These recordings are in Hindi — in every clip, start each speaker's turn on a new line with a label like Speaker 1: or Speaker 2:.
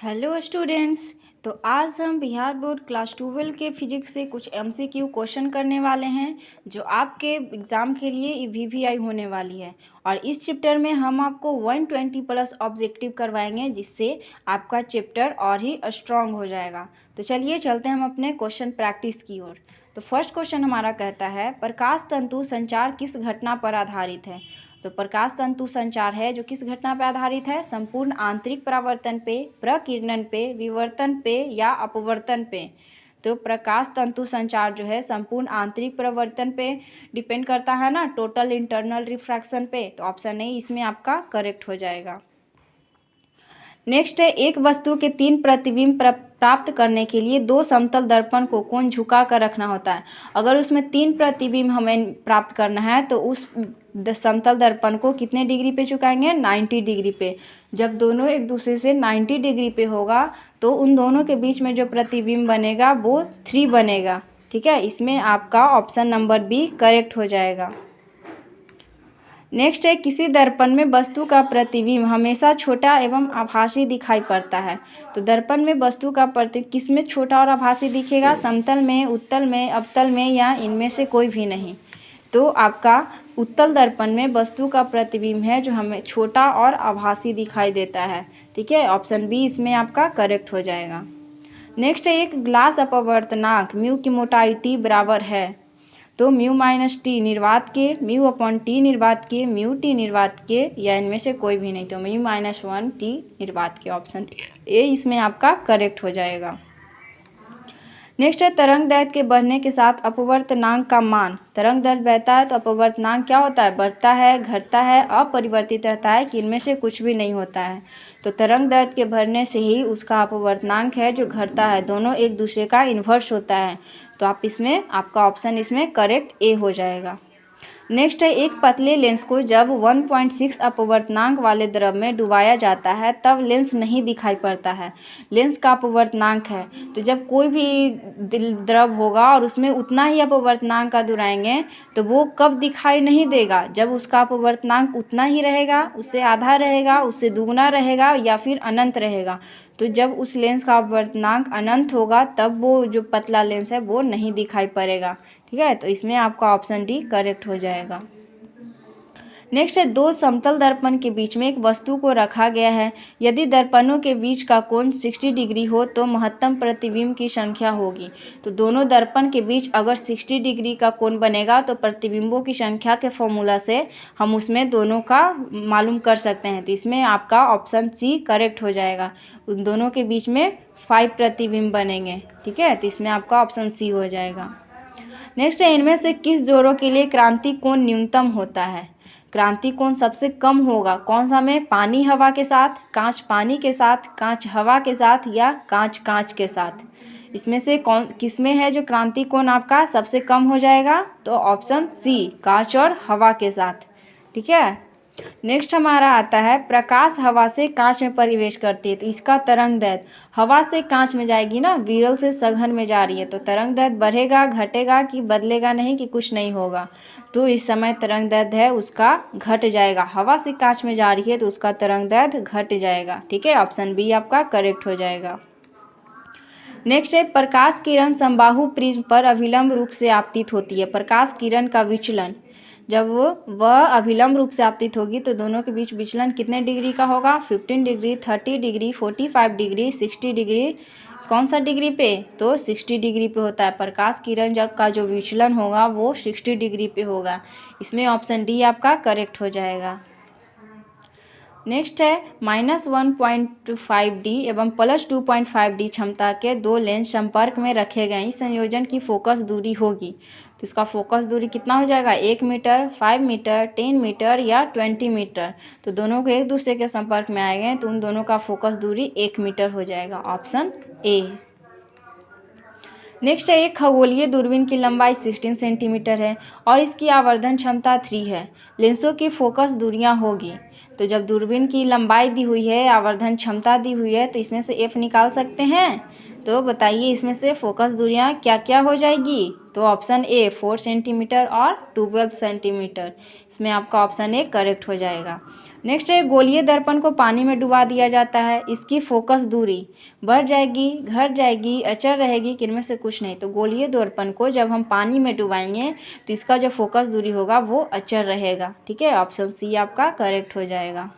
Speaker 1: Hello students. तो आज हम बिहार बोर्ड क्लास 12 के फिजिक्स से कुछ एमसीक्यू क्वेश्चन करने वाले हैं जो आपके एग्ज़ाम के लिए वीवीआई होने वाली है। और इस चैप्टर में हम आपको 120 प्लस ऑब्जेक्टिव करवाएंगे जिससे आपका चैप्टर और ही स्ट्रॉन्ग हो जाएगा। तो चलिए चलते हैं हम अपने क्वेश्चन प्रैक्टिस की ओर। तो फर्स्ट क्वेश्चन हमारा कहता है प्रकाश तंतु संचार किस घटना पर आधारित है। तो प्रकाश तंतु संचार है जो किस घटना पर आधारित है, संपूर्ण आंतरिक परावर्तन पे, प्रकीर्णन पे, विवर्तन पे या अपवर्तन पे। तो प्रकाश तंतु संचार जो है संपूर्ण आंतरिक परावर्तन पे डिपेंड करता है ना, टोटल इंटरनल रिफ्रैक्शन पे। तो ऑप्शन ए इसमें आपका करेक्ट हो जाएगा। नेक्स्ट है एक वस्तु के 3 प्रतिबिंब प्राप्त करने के लिए 2 समतल दर्पण को कोण झुका कर रखना होता है। अगर उसमें 3 प्रतिबिंब हमें प्राप्त करना है तो उस समतल दर्पण को कितने डिग्री पे झुकाएंगे, 90 डिग्री पे। जब दोनों एक दूसरे से 90 डिग्री पे होगा तो उन दोनों के बीच में जो प्रतिबिंब बनेगा वो 3 बनेगा। ठीक है, इसमें आपका ऑप्शन नंबर बी करेक्ट हो जाएगा। नेक्स्ट है किसी दर्पण में वस्तु का प्रतिबिंब हमेशा छोटा एवं आभासी दिखाई पड़ता है। तो दर्पण में वस्तु का प्रतिबिंब किस में छोटा और आभासी दिखेगा, समतल में, उत्तल में, अवतल में या इनमें से कोई भी नहीं। तो आपका उत्तल दर्पण में वस्तु का प्रतिबिंब है जो हमें छोटा और आभासी दिखाई देता है। ठीक है, ऑप्शन बी इसमें आपका करेक्ट हो जाएगा। नेक्स्ट है एक ग्लास अपवर्तनांक म्यू की मोटाई टी बराबर है। तो म्यू माइनस टी निर्वात के, म्यू अपॉन टी निर्वात के, म्यू टी निर्वात के या इनमें से कोई भी नहीं। तो म्यू माइनस 1 टी निर्वात के, ऑप्शन ए इसमें आपका करेक्ट हो जाएगा। नेक्स्ट है तरंग दैर्ध्य के बढ़ने के साथ अपवर्तनांक का मान। तरंग दैर्ध्य बढ़ता है तो अपवर्तनांक क्या होता है, बढ़ता है, घटता है, अपरिवर्तित रहता है कि इनमें से कुछ भी नहीं होता है। तो तरंग दैर्ध्य के बढ़ने से ही उसका अपवर्तनांक है जो घटता है, दोनों एक दूसरे का इन्वर्स होता है। तो आप इसमें आपका ऑप्शन इसमें करेक्ट ए हो जाएगा। नेक्स्ट है एक पतले लेंस को जब 1.6 अपवर्तनांक वाले द्रव में डुबाया जाता है तब लेंस नहीं दिखाई पड़ता है। लेंस का अपवर्तनांक है, तो जब कोई भी द्रव होगा और उसमें उतना ही अपवर्तनांक का डुबाएंगे तो वो कब दिखाई नहीं देगा, जब उसका अपवर्तनांक उतना ही रहेगा, उससे आधा रहेगा, उससे दुगुना रहेगा या फिर अनंत रहेगा। तो जब उस लेंस का अपवर्तनांक अनंत होगा तब वो जो पतला लेंस है वो नहीं दिखाई पड़ेगा। ठीक है, तो इसमें आपका ऑप्शन डी करेक्ट हो जाएगा। नेक्स्ट है 2 समतल दर्पण के बीच में एक वस्तु को रखा गया है। यदि दर्पणों के बीच का कोण 60 डिग्री हो तो महत्तम प्रतिबिंब की संख्या होगी। तो दोनों दर्पण के बीच अगर 60 डिग्री का कोण बनेगा तो प्रतिबिंबों की संख्या के फॉर्मूला से हम उसमें दोनों का मालूम कर सकते हैं। तो इसमें आपका ऑप्शन सी करेक्ट हो जाएगा। उन दोनों के बीच में 5 प्रतिबिंब बनेंगे। ठीक है, तो इसमें आपका ऑप्शन सी हो जाएगा। नेक्स्ट है इनमें से किस जोड़ों के लिए क्रांति कोण न्यूनतम होता है। क्रांति कोण सबसे कम होगा कौन सा में, पानी हवा के साथ, कांच पानी के साथ, कांच हवा के साथ या कांच कांच के साथ। इसमें से कौन किस में है जो क्रांति कोण आपका सबसे कम हो जाएगा, तो ऑप्शन सी कांच और हवा के साथ। ठीक है, नेक्स्ट हमारा आता है प्रकाश हवा से कांच में प्रवेश करती है तो इसका तरंग दैर्ध्य हवा से कांच में जाएगी ना, विरल से सघन में जा रही है तो तरंग दैर्ध्य बढ़ेगा, घटेगा कि बदलेगा नहीं कि कुछ नहीं होगा। तो इस समय तरंग दैर्ध्य है उसका घट जाएगा। हवा से कांच में जा रही है तो उसका तरंग दैर्ध्य घट जाएगा। ठीक है, ऑप्शन बी आपका करेक्ट हो जाएगा। नेक्स्ट है प्रकाश किरण समबाहु प्रिज्म पर अभिलंब रूप से आपतित होती है। प्रकाश किरण का विचलन जब वह अभिलंब रूप से आपतित होगी तो दोनों के बीच विचलन कितने डिग्री का होगा, 15 डिग्री, 30 डिग्री, 45 डिग्री, 60 डिग्री। कौन सा डिग्री पे, तो 60 डिग्री पे होता है। प्रकाश किरण जब का जो विचलन होगा वो 60 डिग्री पे होगा। इसमें ऑप्शन डी आपका करेक्ट हो जाएगा। नेक्स्ट है -1.5 डी एवं +2.5 डी क्षमता के 2 लेंस संपर्क में रखे गए। इस संयोजन की फोकस दूरी होगी तो इसका फोकस दूरी कितना हो जाएगा, 1 मीटर, 5 मीटर, 10 मीटर या 20 मीटर। तो दोनों को एक दूसरे के संपर्क में आएंगे तो उन दोनों का फोकस दूरी 1 मीटर हो जाएगा, ऑप्शन ए। नेक्स्ट है एक खगोलीय दूरबीन की लंबाई 16 सेंटीमीटर है और इसकी आवर्धन क्षमता 3 है। लेंसों की फोकस दूरियां होगी। तो जब दूरबीन की लंबाई दी हुई है, आवर्धन क्षमता दी हुई है तो इसमें से एफ निकाल सकते हैं। तो बताइए इसमें से फोकस दूरियां क्या क्या हो जाएगी, तो ऑप्शन ए 4 सेंटीमीटर और 12 सेंटीमीटर। इसमें आपका ऑप्शन ए करेक्ट हो जाएगा। नेक्स्ट है गोलीय दर्पण को पानी में डुबा दिया जाता है, इसकी फोकस दूरी बढ़ जाएगी, घट जाएगी, अचर रहेगी, कि इनमें से कुछ नहीं। तो गोलीय दर्पण को जब हम पानी में डुबाएंगे तो इसका जो फोकस दूरी होगा वो अचर रहेगा। ठीक है, ऑप्शन सी आपका करेक्ट हो जाएगा।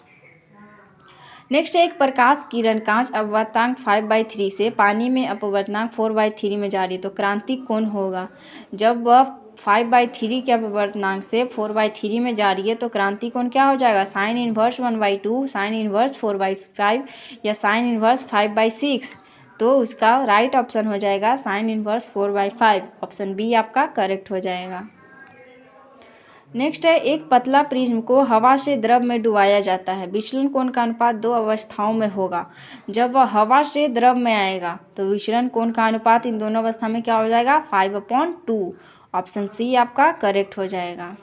Speaker 1: नेक्स्ट है एक प्रकाश किरण कांच अपवर्तनांक 5/3 से पानी में अपवर्तनांक 4/3 में जा रही है, तो क्रांति कोण होगा। जब वह 5/3 के अपवर्तनांक से 4/3 में जा रही है तो क्रांति कोण क्या हो जाएगा, साइन इनवर्स 1/2, साइन इनवर्स 4/5 या साइन इनवर्स 5/6। तो उसका राइट ऑप्शन हो जाएगा साइन इनवर्स 4/5। ऑप्शन बी आपका करेक्ट हो जाएगा। नेक्स्ट है एक पतला प्रिज्म को हवा से द्रव में डुबाया जाता है, विचलन कोण का अनुपात 2 अवस्थाओं में होगा। जब वह हवा से द्रव में आएगा तो विचलन कोण का अनुपात इन दोनों अवस्था में क्या हो जाएगा, 5/2। ऑप्शन सी आपका करेक्ट हो जाएगा।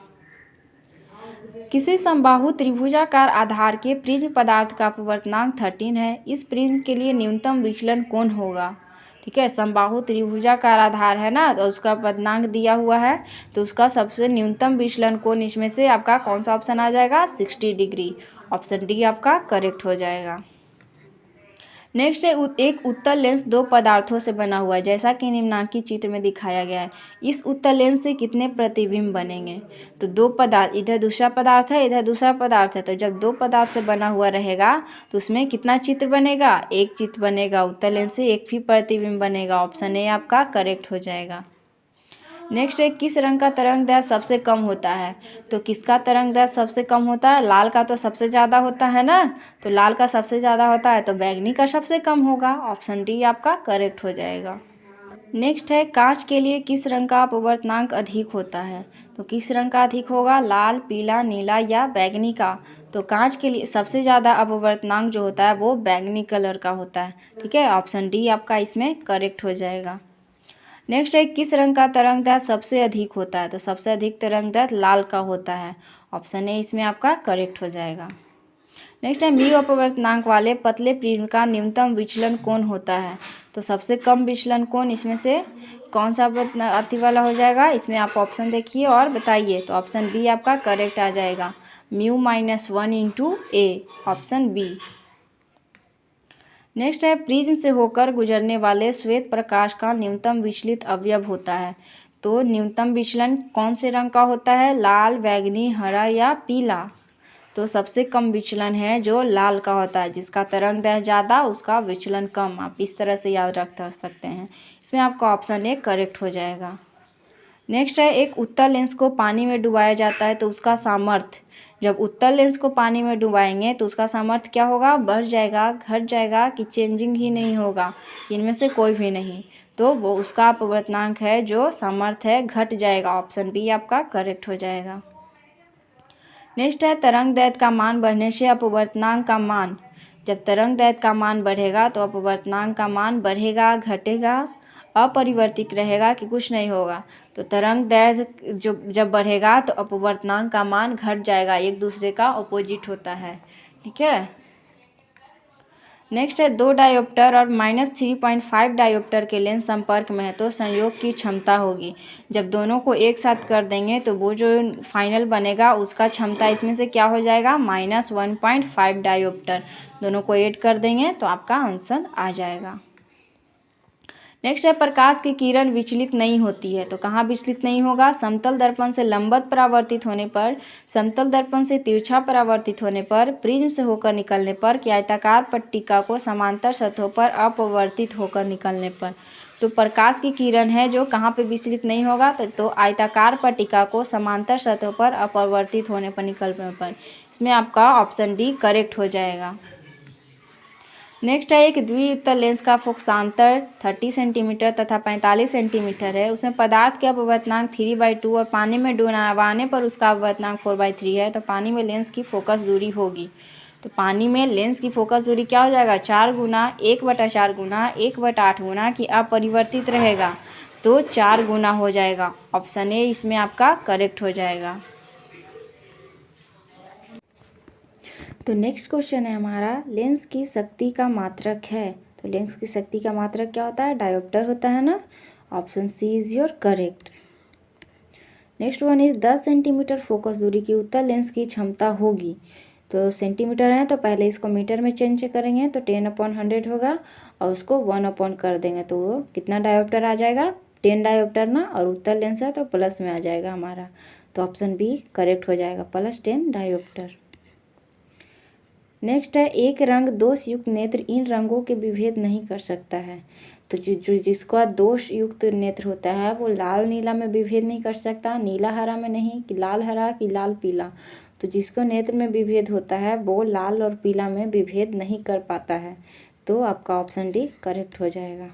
Speaker 1: किसी समबाहु त्रिभुजाकार आधार के प्रिज्म पदार्थ का अपवर्तनांक 13 है, इस प्रिज्म के लिए न्यूनतम विचलन कोण होगा। ठीक है, समबाहु त्रिभुजाकार आधार है ना, तो उसका अपवर्तनांक दिया हुआ है, तो उसका सबसे न्यूनतम विचलन कोण इसमें से आपका कौन सा ऑप्शन आ जाएगा, 60 डिग्री। ऑप्शन डी आपका करेक्ट हो जाएगा। नेक्स्ट है एक उत्तल लेंस दो पदार्थों से बना हुआ है, जैसा कि निम्नांकित चित्र में दिखाया गया है। इस उत्तल लेंस से कितने प्रतिबिंब बनेंगे, तो दो पदार्थ, इधर दूसरा पदार्थ है, इधर दूसरा पदार्थ है, तो जब दो पदार्थ से बना हुआ रहेगा तो उसमें कितना चित्र बनेगा, एक चित्र बनेगा उत्तल लेंस से, एक भी प्रतिबिंब बनेगा। ऑप्शन ए आपका करेक्ट हो जाएगा। नेक्स्ट है किस रंग का तरंग दैर्ध्य सबसे कम होता है, तो किसका तरंग दैर्ध्य सबसे कम होता है, लाल का तो सबसे ज़्यादा होता है ना, तो लाल का सबसे ज़्यादा होता है, तो बैंगनी का सबसे कम होगा। ऑप्शन डी आपका करेक्ट हो जाएगा। नेक्स्ट है कांच के लिए किस रंग का अपवर्तनांक अधिक होता है, तो किस रंग का अधिक होगा, लाल, पीला, नीला या बैंगनी का। तो कांच के लिए सबसे ज़्यादा अपवर्तनांक जो होता है वो बैंगनी कलर का होता है। ठीक है, ऑप्शन डी आपका इसमें करेक्ट हो जाएगा। नेक्स्ट है किस रंग का तरंग दैर्ध्य सबसे अधिक होता है, तो सबसे अधिक तरंग दैर्ध्य लाल का होता है। ऑप्शन ए इसमें आपका करेक्ट हो जाएगा। नेक्स्ट है म्यू अपवर्तनांक वाले पतले प्रिज्म का न्यूनतम विचलन कोण होता है, तो सबसे कम विचलन कोण इसमें से कौन सा अति वाला हो जाएगा, इसमें आप ऑप्शन देखिए और बताइए। तो ऑप्शन बी आपका करेक्ट आ जाएगा, μ-1 × A। Option B. नेक्स्ट है प्रिज्म से होकर गुजरने वाले श्वेत प्रकाश का न्यूनतम विचलित अवयव होता है, तो न्यूनतम विचलन कौन से रंग का होता है, लाल, बैंगनी, हरा या पीला। तो सबसे कम विचलन है जो लाल का होता है, जिसका तरंग दैर्ध्य ज़्यादा उसका विचलन कम। आप इस तरह से याद रख सकते हैं। इसमें आपका ऑप्शन ए करेक्ट हो जाएगा। नेक्स्ट है एक उत्तल लेंस को पानी में डुबाया जाता है, तो उसका सामर्थ्य, जब उत्तल लेंस को पानी में डुबाएंगे तो उसका सामर्थ्य क्या होगा, बढ़ जाएगा, घट जाएगा, कि चेंजिंग ही नहीं होगा, इनमें से कोई भी नहीं। तो वो उसका अपवर्तनांक है जो सामर्थ्य है घट जाएगा। ऑप्शन बी आपका करेक्ट हो जाएगा। नेक्स्ट है तरंग दैर्ध्य का मान बढ़ने से अपवर्तनांक का मान, जब तरंग दैर्ध्य का मान बढ़ेगा तो अपवर्तनांक का मान बढ़ेगा, घटेगा, अपरिवर्तित रहेगा, कि कुछ नहीं होगा। तो तरंग दैर्ध्य जो जब बढ़ेगा तो अपवर्तनांक का मान घट जाएगा, एक दूसरे का अपोजिट होता है। ठीक है। नेक्स्ट है दो डायोप्टर और -3.5 डायोप्टर के लेंस संपर्क में है, तो संयोग की क्षमता होगी। जब दोनों को एक साथ कर देंगे तो वो जो फाइनल बनेगा उसका क्षमता इसमें से क्या हो जाएगा, -1.5 डायोप्टर। दोनों को ऐड कर देंगे तो आपका आंसर आ जाएगा। नेक्स्ट है प्रकाश की किरण विचलित नहीं होती है, तो कहाँ विचलित नहीं होगा, समतल दर्पण से लंबवत परावर्तित होने पर, समतल दर्पण से तिरछा परावर्तित होने पर, प्रिज्म से होकर निकलने पर, कि आयताकार पट्टिका को समांतर सतहों पर अपवर्तित होकर निकलने पर। तो प्रकाश की किरण है जो कहाँ पे विचलित नहीं होगा, तो आयताकार पट्टिका को समांतर सतहों पर अपवर्तित होने पर, निकलने पर। इसमें आपका ऑप्शन डी करेक्ट हो जाएगा। नेक्स्ट है एक द्विउत्तल लेंस का फोकसांतर 30 सेंटीमीटर तथा 45 सेंटीमीटर है, उसमें पदार्थ के अपवर्तनांक 3/2 और पानी में डुबाने पर उसका अपवर्तनांक 4/3 है, तो पानी में लेंस की फोकस दूरी होगी। तो पानी में लेंस की फोकस दूरी क्या हो जाएगा, 4 गुना 1/4 गुना 1/8 गुना, कि अपरिवर्तित रहेगा तो 4 गुना हो जाएगा। ऑप्शन ए इसमें आपका करेक्ट हो जाएगा। तो नेक्स्ट क्वेश्चन है हमारा, लेंस की शक्ति का मात्रक है, तो लेंस की शक्ति का मात्रक क्या होता है, डायोप्टर होता है ना। Option C is your correct. Next one is 10 centimetre focus दूरी की उत्तल लेंस की क्षमता होगी, तो सेंटीमीटर है तो पहले इसको मीटर में चेंज करेंगे तो 10/100 होगा और उसको 1 कर देंगे तो वो कितना डायोप्टर आ जाएगा, 10 डायोप्टर ना, और उत्तल लेंस है तो प्लस में आ जाएगा हमारा। तो ऑप्शन बी करेक्ट हो जाएगा, +10 डायोप्टर। नेक्स्ट है, एक रंग दोष युक्त नेत्र इन रंगों के विभेद नहीं कर सकता है। तो जिसका दोष युक्त नेत्र होता है वो लाल नीला में विभेद नहीं कर सकता, नीला हरा में नहीं, कि लाल हरा कि लाल पीला। तो जिसको नेत्र में विभेद होता है वो लाल और पीला में विभेद नहीं कर पाता है। तो आपका ऑप्शन डी करेक्ट हो जाएगा।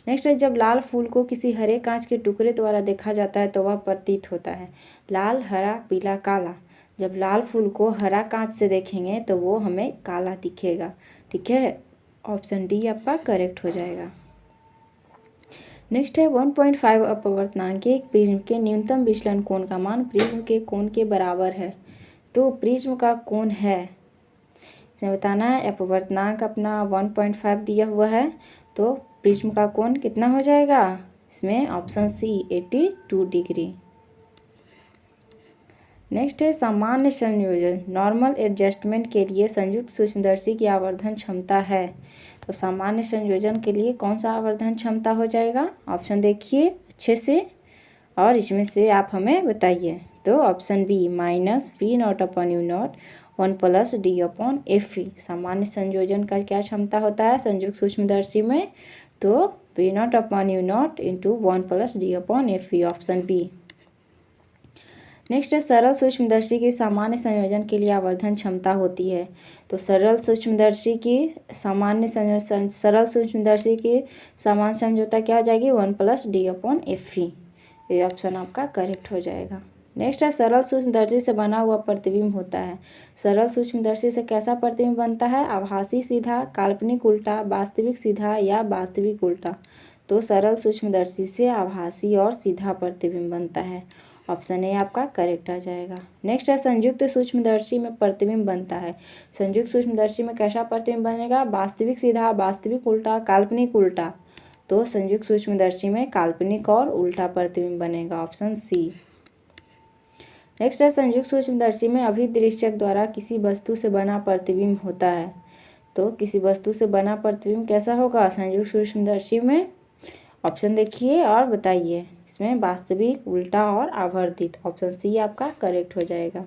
Speaker 1: नेक्स्ट है, जब लाल फूल को किसी हरे कांच के टुकड़े द्वारा देखा जाता है तो वह प्रतीत होता है लाल, हरा, पीला, काला। जब लाल फूल को हरा कांच से देखेंगे तो वो हमें काला दिखेगा। ठीक है, ऑप्शन डी आपका करेक्ट हो जाएगा। नेक्स्ट है, 1.5 अपवर्तनांक के एक प्रिज्म के न्यूनतम विचलन कोण का मान प्रिज्म के कोण के बराबर है। तो प्रिज्म का कोण है, इसे बताना है। अपवर्तनांक अपना 1.5 दिया हुआ है तो प्रिज्म का कोण कितना हो जाएगा, इसमें ऑप्शन सी 82 डिग्री। नेक्स्ट है, सामान्य संयोजन नॉर्मल एडजस्टमेंट के लिए संयुक्त सूक्ष्मदर्शी की आवर्धन क्षमता है। तो सामान्य संयोजन के लिए कौन सा आवर्धन क्षमता हो जाएगा, ऑप्शन देखिए अच्छे से और इसमें से आप हमें बताइए। तो ऑप्शन बी -V0/U0 1 + D/Fe। सामान्य संयोजन का क्या क्षमता होता है संयुक्त सूक्ष्मदर्शी में, तो V0/U0 × 1 + D/Fe, option B. Next है, सरल सूक्ष्मदर्शी की सामान्य संयोजन के लिए आवर्धन क्षमता होती है। तो सरल सूक्ष्मदर्शी की सामान्य समझौता क्या हो जाएगी, 1 + D/Fe। ये ऑप्शन आपका करेक्ट हो जाएगा। नेक्स्ट है, सरल सूक्ष्मदर्शी से बना हुआ प्रतिबिंब होता है। सरल सूक्ष्मदर्शी से कैसा प्रतिबिंब बनता है, आभासी सीधा, काल्पनिक उल्टा, वास्तविक सीधा या वास्तविक उल्टा। तो सरल सूक्ष्मदर्शी से आभासी और सीधा प्रतिबिंब बनता है, ऑप्शन ए आपका करेक्ट आ जाएगा। नेक्स्ट है, संयुक्त सूक्ष्मदर्शी में प्रतिबिंब बनता है। संयुक्त सूक्ष्मदर्शी में कैसा प्रतिबिंब बनेगा, वास्तविक सीधा, वास्तविक उल्टा, काल्पनिक उल्टा। तो संयुक्त सूक्ष्मदर्शी में काल्पनिक और उल्टा प्रतिबिंब बनेगा, ऑप्शन सी। नेक्स्ट है, संयुक्त सूक्ष्मदर्शी में अभिदृश्यक द्वारा किसी वस्तु से बना प्रतिबिंब होता है। तो किसी वस्तु से बना प्रतिबिंब कैसा होगा संयुक्त सूक्ष्मदर्शी में, ऑप्शन देखिए और बताइए। इसमें वास्तविक, उल्टा और आवर्धित, ऑप्शन सी आपका करेक्ट हो जाएगा।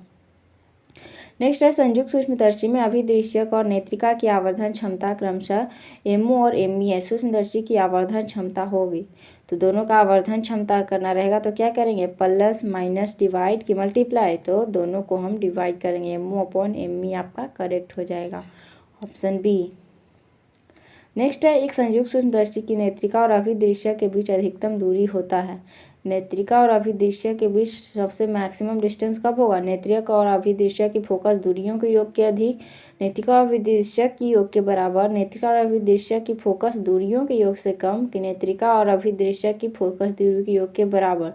Speaker 1: नेक्स्ट है, संयुक्त सूक्ष्मदर्शी में अभिदृश्यक और नेत्रिका की आवर्धन क्षमता क्रमशः MO और ME है। सूक्ष्मदर्शी की आवर्धन क्षमता होगी तो दोनों का आवर्धन क्षमता करना रहेगा तो क्या करेंगे, प्लस माइनस डिवाइड की मल्टीप्लाई, तो दोनों को हम डिवाइड करेंगे, MO/ME आपका करेक्ट हो जाएगा, ऑप्शन बी। नेक्स्ट है, एक संयुक्त सूक्ष्मदर्शी की नेत्रिका और अभिदृश्यक के बीच अधिकतम दूरी होता है। नेत्रिका और अभिदृश्यक के बीच सबसे मैक्सिमम डिस्टेंस कब होगा, नेत्रिका और अभिदृश्यक की फोकस दूरियों के योग के अधिक, नेत्रिका और अभिदृश्यक की योग के बराबर, नेत्रिका और अभिदृश्यक की फोकस दूरियों के योग से कम, कि नेत्रिका और अभिदृश्यक की फोकस दूरी के योग के बराबर।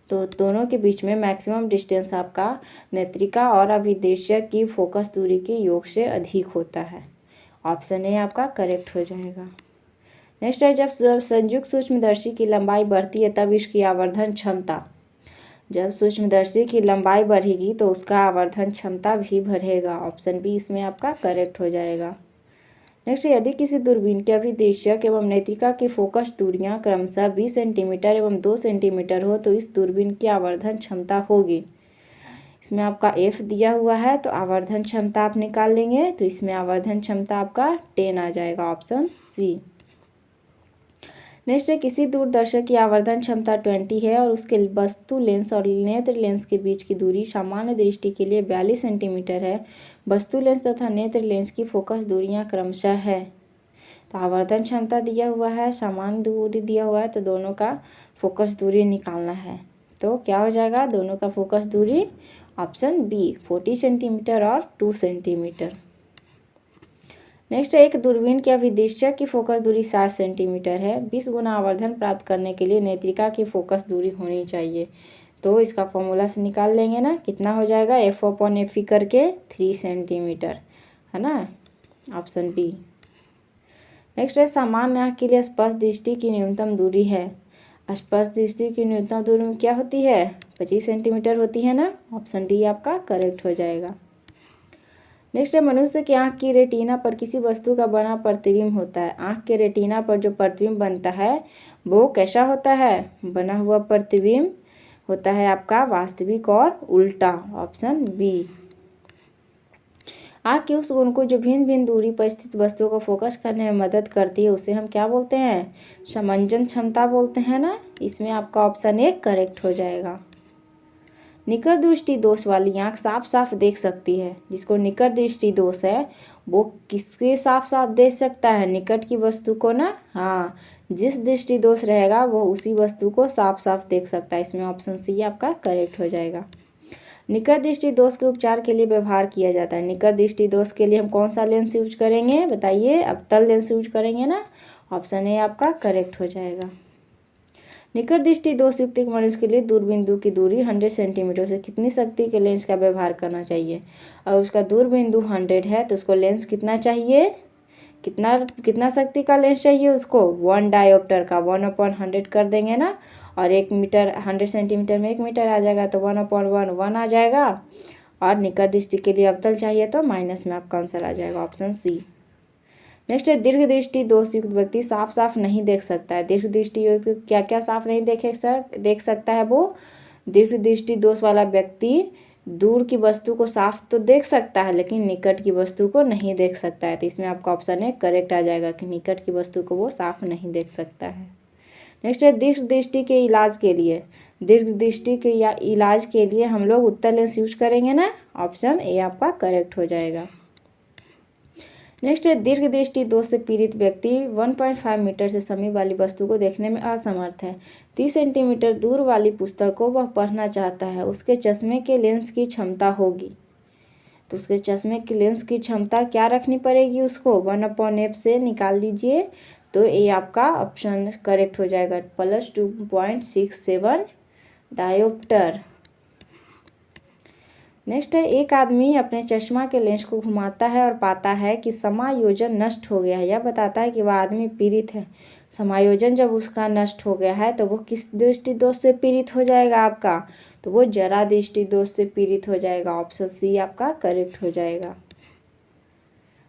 Speaker 1: तो दोनों के बीच में मैक्सिमम डिस्टेंस आपका नेत्रिका और अभिदृश्यक की फोकस दूरी के योग से अधिक होता है, ऑप्शन ए आपका करेक्ट हो जाएगा। नेक्स्ट है, जब संयुक्त सूक्ष्मदर्शी की लंबाई बढ़ती है तब इसकी आवर्धन क्षमता, जब सूक्ष्मदर्शी की लंबाई बढ़ेगी तो उसका आवर्धन क्षमता भी बढ़ेगा, ऑप्शन बी इसमें आपका करेक्ट हो जाएगा। नेक्स्ट, यदि किसी दूरबीन के अभिदृश्यक एवं नेत्रिका की फोकस दूरियां क्रमशः 20 सेंटीमीटर एवं 2 सेंटीमीटर हो तो इस दूरबीन की आवर्धन क्षमता होगी। इसमें आपका F दिया हुआ है तो आवर्धन क्षमता आप निकाल लेंगे तो इसमें आवर्धन क्षमता आपका 10 आ जाएगा, ऑप्शन सी। नेक्स्ट है, किसी दूरदर्शक की आवर्धन क्षमता 20 है और उसके वस्तु लेंस और नेत्र लेंस के बीच की दूरी सामान्य दृष्टि के लिए 42 सेंटीमीटर है। वस्तु लेंस तथा नेत्र लेंस की फोकस दूरियां क्रमशः है। तो आवर्धन क्षमता दिया हुआ है, सामान्य दूरी दिया हुआ है, तो दोनों का फोकस दूरी निकालना है। तो क्या हो जाएगा, दोनों का फोकस दूरी ऑप्शन बी 40 सेंटीमीटर और 2 सेंटीमीटर। नेक्स्ट है, एक दूरबीन के अभिदृश्यक की फोकस दूरी 60 सेंटीमीटर है। 20 गुना आवर्धन प्राप्त करने के लिए नेत्रिका की फोकस दूरी होनी चाहिए। तो इसका फॉर्मूला से निकाल लेंगे ना, कितना हो जाएगा, F/Fe करके 3 सेंटीमीटर, है ना, ऑप्शन बी। नेक्स्ट है, सामान्य आँख के लिए स्पष्ट दृष्टि की न्यूनतम दूरी है। स्पष्ट दृष्टि की न्यूनतम दूरी में क्या होती है, 25 सेंटीमीटर होती है ना, ऑप्शन डी आपका करेक्ट हो जाएगा। नेक्स्ट है मनुष्य की आँख की रेटिना पर किसी वस्तु का बना प्रतिबिंब होता है। आँख के रेटिना पर जो प्रतिबिंब बनता है वो कैसा होता है? बना हुआ प्रतिबिंब होता है आपका वास्तविक और उल्टा, ऑप्शन बी। आँख के उस गुण को जो भिन्न भिन्न दूरी पर स्थित वस्तुओं को फोकस करने में मदद करती है उसे हम क्या बोलते हैं? समंजन क्षमता बोलते हैं ना। इसमें आपका ऑप्शन ए करेक्ट हो जाएगा। निकट दृष्टि दोष वाली आँख साफ साफ देख सकती है। जिसको निकट दृष्टि दोष है वो किसके साफ साफ देख सकता है? निकट की वस्तु को ना। हाँ, जिस दृष्टि दोष रहेगा वो उसी वस्तु को साफ साफ देख सकता है। इसमें ऑप्शन सी आपका करेक्ट हो जाएगा। निकट दृष्टि दोष के उपचार के लिए व्यवहार किया जाता है। निकट दृष्टि दोष के लिए हम कौन सा लेंस यूज करेंगे बताइए? अवतल लेंस यूज करेंगे ना। ऑप्शन ए आपका करेक्ट हो जाएगा। निकट दृष्टि दोष युक्त एक मनुष्य के लिए दूरबिंदु की दूरी 100 सेंटीमीटर से कितनी शक्ति के लेंस का व्यवहार करना चाहिए? अगर उसका दूरबिंदु 100 है तो उसको लेंस कितना चाहिए? कितना शक्ति का लेंस चाहिए उसको? 1 डायोप्टर का 1/100 कर देंगे ना। और 1 मीटर 100 सेंटीमीटर में 1 मीटर आ जाएगा तो 1/1 आ जाएगा। और निकट दृष्टि के लिए अवतल चाहिए तो माइनस में आपका आंसर आ जाएगा, ऑप्शन सी। नेक्स्ट है दीर्घ दृष्टि दोष युक्त व्यक्ति साफ साफ नहीं देख सकता है। दीर्घ दृष्टि युक्त क्या क्या साफ नहीं देख सकता है वो? दीर्घ दृष्टि दोष वाला व्यक्ति दूर की वस्तु को साफ तो देख सकता है लेकिन निकट की वस्तु को नहीं देख सकता है। तो इसमें आपका ऑप्शन है करेक्ट आ जाएगा कि निकट की वस्तु को वो साफ नहीं देख सकता है। नेक्स्ट है दीर्घ दृष्टि के इलाज के लिए। दीर्घ दृष्टि के या इलाज के लिए हम लोग उत्तल लेंस यूज करेंगे ना। ऑप्शन ए आपका करेक्ट हो जाएगा। नेक्स्ट है दीर्घ दृष्टि दोष से पीड़ित व्यक्ति 1.5 मीटर से समीप वाली वस्तु को देखने में असमर्थ है। 30 सेंटीमीटर दूर वाली पुस्तक को वह पढ़ना चाहता है। उसके चश्मे के लेंस की क्षमता होगी। तो उसके चश्मे के लेंस की क्षमता क्या रखनी पड़ेगी उसको? 1/f से निकाल लीजिए तो ये आपका ऑप्शन करेक्ट हो जाएगा, +2.67 डायोप्टर। नेक्स्ट है एक आदमी अपने चश्मा के लेंस को घुमाता है और पाता है कि समायोजन नष्ट हो गया है। यह बताता है कि वह आदमी पीड़ित है। समायोजन जब उसका नष्ट हो गया है तो वो किस दृष्टि दोष से पीड़ित हो जाएगा आपका? तो वो जरा दृष्टि दोष से पीड़ित हो जाएगा। ऑप्शन सी आपका करेक्ट हो जाएगा।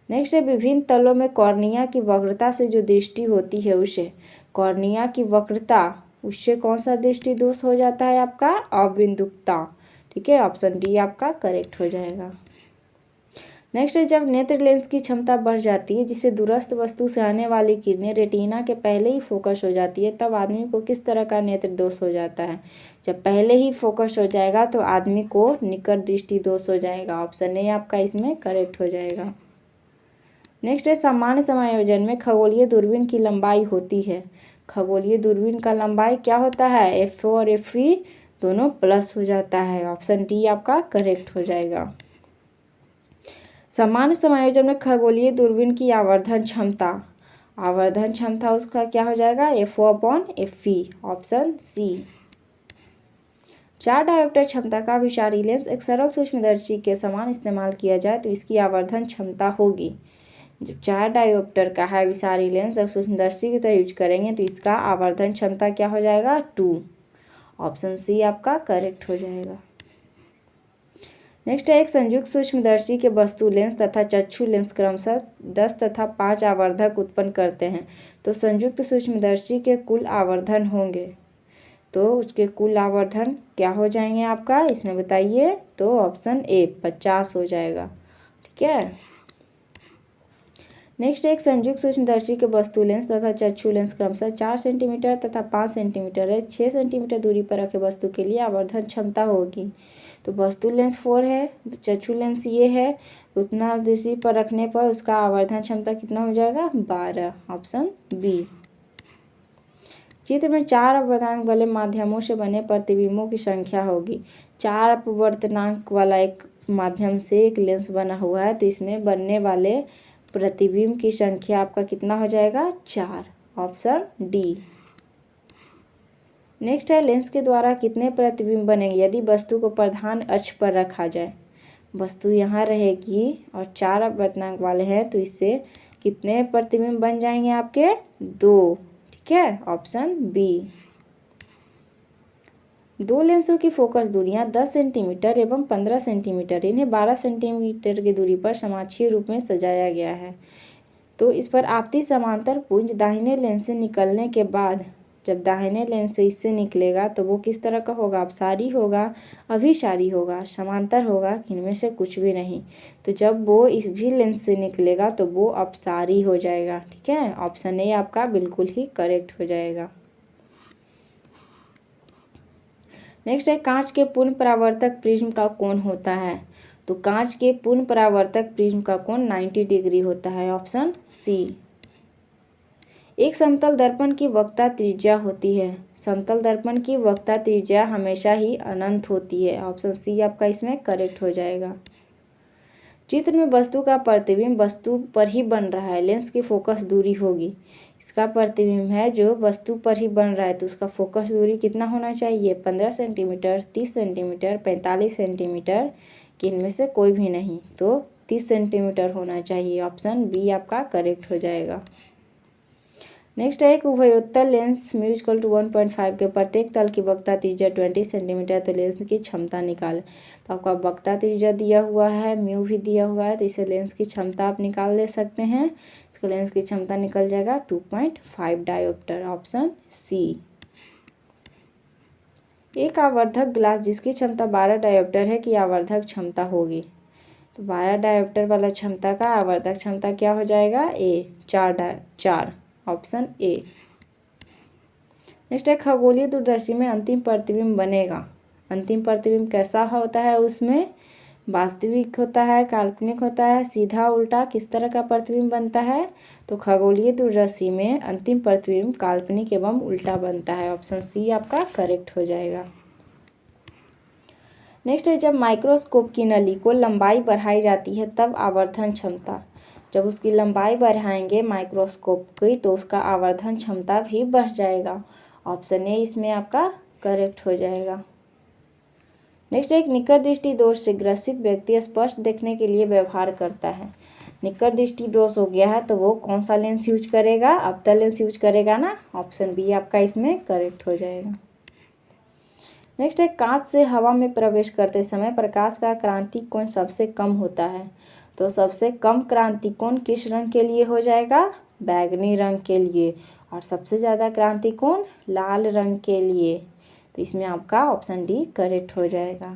Speaker 1: नेक्स्ट है विभिन्न तलों में कॉर्निया की वक्रता से जो दृष्टि होती है उसे कॉर्निया की वक्रता उससे कौन सा दृष्टि दोष हो जाता है आपका? अबिंदुकता। ठीक है, ऑप्शन डी आपका करेक्ट हो जाएगा। नेक्स्ट है जब नेत्र लेंस की क्षमता बढ़ जाती है जिससे दूरस्थ वस्तु से आने वाली किरणें रेटिना के पहले ही फोकस हो जाती है तब आदमी को किस तरह का नेत्र दोष हो जाता है? जब पहले ही फोकस हो जाएगा तो आदमी को निकट दृष्टि दोष हो जाएगा। ऑप्शन ए आपका इसमें करेक्ट हो जाएगा। नेक्स्ट है सामान्य समायोजन में खगोलीय दूरबीन की लंबाई होती है। खगोलीय दूरबीन का लंबाई क्या होता है? F और FV दोनों प्लस हो जाता है। ऑप्शन डी आपका करेक्ट हो जाएगा। सामान्य समायोजन में खगोलीय दूरबीन की आवर्धन क्षमता उसका क्या हो जाएगा? FO/FV, option C. 4 डायोप्टर क्षमता का विषारी लेंस एक सरल सूक्ष्मदर्शी के समान इस्तेमाल किया जाए तो इसकी आवर्धन क्षमता होगी। जब 4 डायोप्टर का है विषारी लेंस अगर सूक्ष्मदर्शी की तरह यूज करेंगे तो इसका आवर्धन क्षमता क्या हो जाएगा? 2। ऑप्शन सी आपका करेक्ट हो जाएगा। नेक्स्ट है एक संयुक्त सूक्ष्मदर्शी के वस्तु लेंस तथा चक्षु लेंस क्रमशः 10 तथा 5 आवर्धक उत्पन्न करते हैं तो संयुक्त सूक्ष्मदर्शी के कुल आवर्धन होंगे। तो उसके कुल आवर्धन क्या हो जाएंगे आपका? इसमें बताइए। तो ऑप्शन ए 50 हो जाएगा। ठीक है। नेक्स्ट एक संयुक्त सूक्ष्मदर्शी के वस्तु लेंस तथा चक्षु लेंस क्रमशः 4 सेंटीमीटर तथा 5 सेंटीमीटर है। 6 सेंटीमीटर दूरी पर रखे वस्तु के लिए आवर्धन क्षमता होगी। तो वस्तु लेंस 4 है, चक्षु लेंस ये है, उतना दूरी पर रखने पर उसका आवर्धन क्षमता कितना हो जाएगा? 12। Option B. चित्र में 4 अपवर्तनांक वाले माध्यमों से बने प्रतिबिंबों की संख्या होगी। 4 अपवर्तनांक वाला एक माध्यम से एक लेंस बना हुआ है तो इसमें बनने वाले प्रतिबिंब की संख्या आपका कितना हो जाएगा? 4। Option D. नेक्स्ट है लेंस के द्वारा कितने प्रतिबिंब बनेंगे यदि वस्तु को प्रधान अक्ष पर रखा जाए? वस्तु यहाँ रहेगी और 4 अपवर्तनांक वाले हैं तो इससे कितने प्रतिबिंब बन जाएंगे आपके? 2। ठीक है, ऑप्शन बी। दो लेंसों की फोकस दूरियां 10 सेंटीमीटर एवं 15 सेंटीमीटर, इन्हें 12 सेंटीमीटर की दूरी पर समाक्षीय रूप में सजाया गया है। तो इस पर आपती समांतर पुंज दाहिने लेंस से निकलने के बाद, जब दाहिने लेंस से इससे निकलेगा तो वो किस तरह का होगा? अपसारी होगा, अभिसारी होगा, समांतर होगा, इनमें से कुछ भी नहीं। तो जब वो इस भी लेंस से निकलेगा तो वो अपसारी हो जाएगा। ठीक है, ऑप्शन ए आपका बिल्कुल ही करेक्ट हो जाएगा। नेक्स्ट है, कांच के पूर्ण परावर्तक प्रिज्म का कोण होता है। तो कांच के पूर्ण परावर्तक प्रिज्म का कोण 90 डिग्री होता है, ऑप्शन सी। एक समतल दर्पण की वक्रता त्रिज्या होती है। समतल दर्पण की वक्रता त्रिज्या हमेशा ही अनंत होती है, ऑप्शन सी आपका इसमें करेक्ट हो जाएगा। चित्र में वस्तु का प्रतिबिंब वस्तु पर ही बन रहा है, लेंस की फोकस दूरी होगी। इसका प्रतिबिंब है जो वस्तु पर ही बन रहा है, तो उसका फोकस दूरी कितना होना चाहिए? 15 सेंटीमीटर, 30 सेंटीमीटर, 45 सेंटीमीटर, कि इनमें से कोई भी नहीं। तो 30 सेंटीमीटर होना चाहिए, ऑप्शन बी आपका करेक्ट हो जाएगा। नेक्स्ट है, एक उभयोत्तल लेंस म्यू इक्वल टू 1.5 के प्रत्येक तल की वक्रता त्रिज्या 20 सेंटीमीटर, तो लेंस की क्षमता निकालें। तो आपका वक्रता त्रिज्या दिया हुआ है, म्यू भी दिया हुआ है, तो इसे लेंस की क्षमता आप निकाल ले सकते हैं। इसका लेंस की क्षमता निकल जाएगा 2.5 डायोप्टर, ऑप्शन सी। एक आवर्धक ग्लास जिसकी क्षमता 12 डायोप्टर है की आवर्धक क्षमता होगी। तो 12 डायोप्टर वाला क्षमता का आवर्धक क्षमता क्या हो जाएगा? ए 4, ऑप्शन ए। नेक्स्ट है, खगोलीय दूरदर्शी में अंतिम प्रतिबिंब बनेगा। अंतिम प्रतिबिंब कैसा होता है? उसमें वास्तविक होता है, काल्पनिक होता है, सीधा, उल्टा, किस तरह का प्रतिबिंब बनता है? तो खगोलीय दूरदर्शी में अंतिम प्रतिबिंब काल्पनिक एवं उल्टा बनता है, ऑप्शन सी आपका करेक्ट हो जाएगा। नेक्स्ट है, जब माइक्रोस्कोप की नली को लंबाई बढ़ाई जाती है तब आवर्धन क्षमता, जब उसकी लंबाई बढ़ाएंगे माइक्रोस्कोप की तो उसका आवर्धन क्षमता भी बढ़ जाएगा, ऑप्शन ए इसमें आपका करेक्ट हो जाएगा। नेक्स्ट, एक निकट दृष्टि दोष से ग्रसित व्यक्ति स्पष्ट देखने के लिए व्यवहार करता है। निकट दृष्टि दोष हो गया है तो वो कौन सा लेंस यूज करेगा? अवतल लेंस यूज करेगा ना, ऑप्शन बी आपका इसमें करेक्ट हो जाएगा। नेक्स्ट है, कांच से हवा में प्रवेश करते समय प्रकाश का क्रांति कोण सबसे कम होता है। तो सबसे कम क्रांति कोण किस रंग के लिए हो जाएगा? बैगनी रंग के लिए। और सबसे ज़्यादा क्रांति कोण लाल रंग के लिए। तो इसमें आपका ऑप्शन डी करेक्ट हो जाएगा।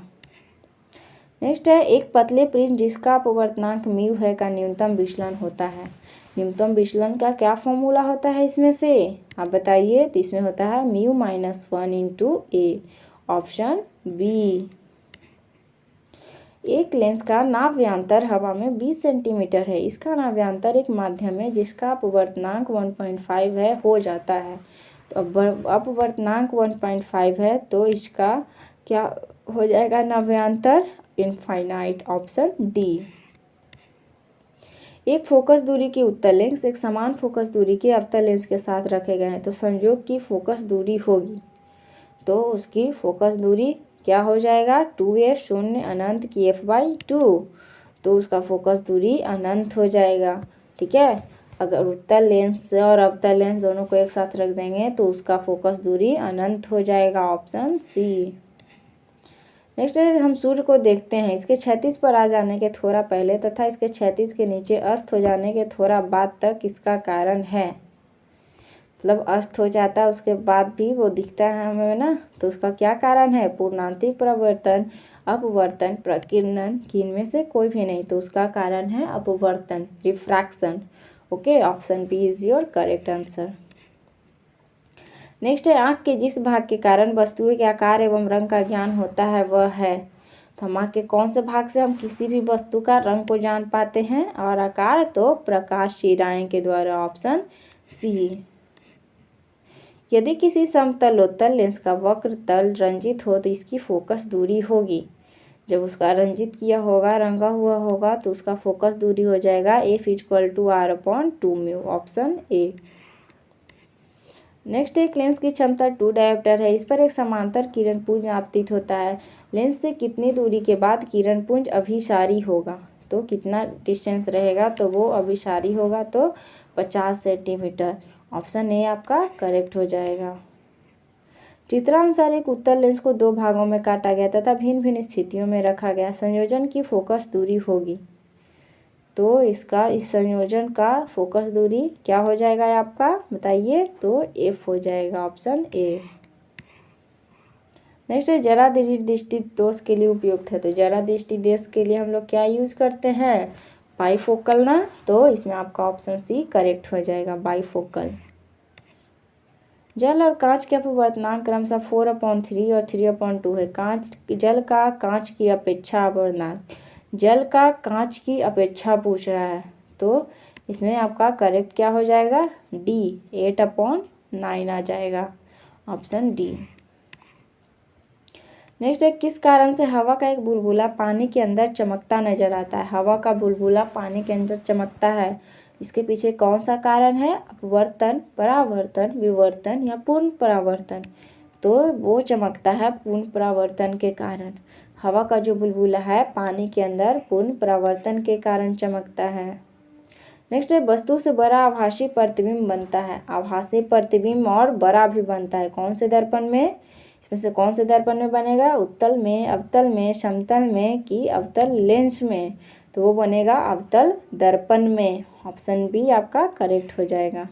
Speaker 1: नेक्स्ट है, एक पतले प्रिज्म जिसका अपवर्तनांक म्यू है का न्यूनतम विचलन होता है। न्यूनतम विचलन का क्या फॉर्मूला होता है इसमें से? आप बताइए। तो इसमें होता है म्यू -1 इंटू ए, ऑप्शन बी। एक लेंस का नाभ्यांतर हवा में 20 सेंटीमीटर है। इसका नाभ्यांतर एक माध्यम है जिसका अपवर्तनांक 1.5 है हो जाता है। तो अपवर्तनांक 1.5 है तो इसका क्या हो जाएगा? नाभ्यांतर इनफाइनाइट, ऑप्शन डी। एक फोकस दूरी की उत्तल लेंस एक समान फोकस दूरी के अवतल लेंस के साथ रखे गए हैं तो संयोग की फोकस दूरी होगी। तो उसकी फोकस दूरी क्या हो जाएगा? 2f शून्य अनंत की f/2। तो उसका फोकस दूरी अनंत हो जाएगा। ठीक है, अगर उत्तल लेंस और अवतल लेंस दोनों को एक साथ रख देंगे तो उसका फोकस दूरी अनंत हो जाएगा, ऑप्शन सी। नेक्स्ट है, हम सूर्य को देखते हैं। इसके क्षैतिज पर आ जाने के थोड़ा पहले तथा इसके क्षैतिज के नीचे अस्त हो जाने के थोड़ा बाद तक इसका कारण है। मतलब अस्त हो जाता है उसके बाद भी वो दिखता है हमें ना, तो उसका क्या कारण है? पूर्णांतिक प्रवर्तन, अपवर्तन, प्रकीर्णन, कि इनमें से कोई भी नहीं। तो उसका कारण है अपवर्तन, refraction. Okay, option B is your correct answer. Next है, आँख के जिस भाग के कारण वस्तुओं के आकार एवं रंग का ज्ञान होता है वह है। तो हम आँख के कौन से भाग से हम किसी भी वस्तु का रंग को जान पाते हैं और आकार? तो प्रकाश शिराएं के द्वारा, ऑप्शन सी। यदि किसी समतलोत्तल लेंस का वक्र तल रंजित हो तो इसकी फोकस दूरी होगी। जब उसका रंजित किया होगा, रंगा हुआ होगा, तो उसका फोकस दूरी हो जाएगा f = r/2μ, option A. Next, एक लेंस की क्षमता 2 डायोप्टर है। इस पर एक समांतर किरण पुंज आपतित होता है। लेंस से कितनी दूरी के बाद किरण पुंज अभिसारी होगा? तो कितना डिस्टेंस रहेगा तो वो अभिसारी होगा? तो 50 सेंटीमीटर, ऑप्शन ए आपका करेक्ट हो जाएगा। चित्रानुसार एक उत्तल लेंस को दो भागों में काटा गया तथा भिन्न भिन्न स्थितियों में रखा गया। संयोजन की फोकस दूरी होगी, तो इसका इस संयोजन का फोकस दूरी क्या हो जाएगा आपका, बताइए, तो F हो जाएगा, ऑप्शन ए। नेक्स्ट है जरा दृष्टि दोष के लिए उपयुक्त है। तो जरा दृष्टि दोष के लिए हम लोग क्या यूज करते हैं, बाइफोकल ना, तो इसमें आपका ऑप्शन सी करेक्ट हो जाएगा, बाइफोकल। जल और कांच के अपवर्तनांक क्रमशः 4/3 और 3/2 है। जल का कांच की अपेक्षा अपवर्तनांक, जल का कांच की अपेक्षा पूछ रहा है, तो इसमें आपका करेक्ट क्या हो जाएगा, डी, 8/9 आ जाएगा, ऑप्शन डी। नेक्स्ट है किस कारण से हवा का एक बुलबुला पानी के अंदर चमकता नजर आता है। हवा का बुलबुला पानी के अंदर चमकता है, इसके पीछे कौन सा कारण है, अपवर्तन, परावर्तन, विवर्तन या पूर्ण परावर्तन। तो वो चमकता है पूर्ण परावर्तन के कारण। हवा का जो बुलबुला है पानी के अंदर पूर्ण परावर्तन के कारण चमकता है। नेक्स्ट है वस्तु से बड़ा आभासी प्रतिबिंब बनता है। आभासी प्रतिबिंब और बड़ा भी बनता है, कौन से दर्पण में, इसमें से कौन से दर्पण में बनेगा, उत्तल में, अवतल में, समतल में कि अवतल लेंस में, तो वो बनेगा अवतल दर्पण में, ऑप्शन बी आपका करेक्ट हो जाएगा।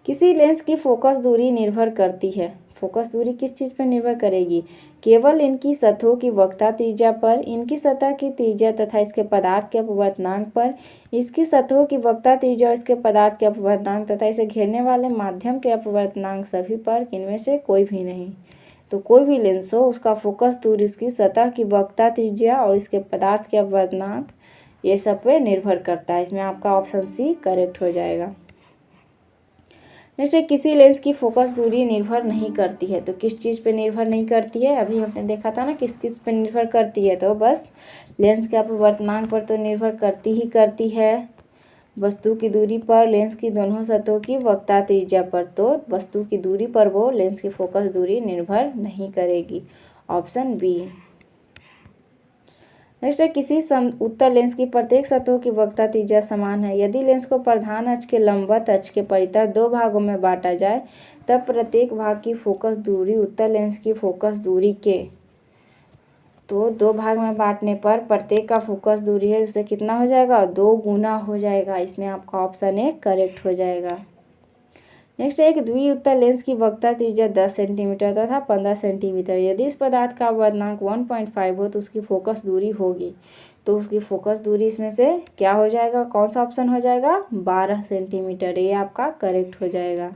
Speaker 1: किसी लेंस की फोकस दूरी निर्भर करती है। फोकस दूरी किस चीज़ पर निर्भर करेगी, केवल इनकी सतहों की वक्रता त्रिज्या पर, इनकी सतह की त्रिज्या तथा इसके पदार्थ के अपवर्तनांक पर, इसकी सतहों की वक्रता त्रिज्या और इसके पदार्थ के अपवर्तनांक तथा इसे घेरने वाले माध्यम के अपवर्तनांक सभी पर, इनमें से कोई भी नहीं। तो कोई भी लेंस हो उसका फोकस दूरी उसकी सतह की वक्रता त्रिज्या और इसके पदार्थ के अपवर्तनांक ये सब पे निर्भर करता है। इसमें आपका ऑप्शन सी करेक्ट हो जाएगा। नेक्स्ट है किसी लेंस की फोकस दूरी निर्भर नहीं करती है। तो किस चीज़ पे निर्भर नहीं करती है, अभी हमने देखा था ना किस किस पे निर्भर करती है, तो बस लेंस के अपवर्तनांक पर तो निर्भर करती ही करती है, वस्तु की दूरी पर, लेंस की दोनों सतहों की वक्रता त्रिज्या पर, तो वस्तु की दूरी पर वो लेंस की फोकस दूरी निर्भर नहीं करेगी, ऑप्शन बी। नेक्स्ट है किसी उत्तल लेंस की प्रत्येक सतहों की वक्रता त्रिज्या समान है। यदि लेंस को प्रधान अक्ष के लंबवत अक्ष के परितः दो भागों में बांटा जाए तब प्रत्येक भाग की फोकस दूरी उत्तल लेंस की फोकस दूरी के, तो दो भाग में बांटने पर प्रत्येक का फोकस दूरी है उससे कितना हो जाएगा, 2 गुना हो जाएगा। इसमें आपका ऑप्शन ए करेक्ट हो जाएगा। नेक्स्ट एक द्विउत्तल लेंस की वक्रता त्रिज्या 10 सेंटीमीटर तथा 15 सेंटीमीटर। यदि इस पदार्थ का अपवर्तनांक 1.5 हो तो उसकी फोकस दूरी होगी, तो उसकी फोकस दूरी इसमें से क्या हो जाएगा, कौन सा ऑप्शन हो जाएगा, 12 सेंटीमीटर, ये आपका करेक्ट हो जाएगा।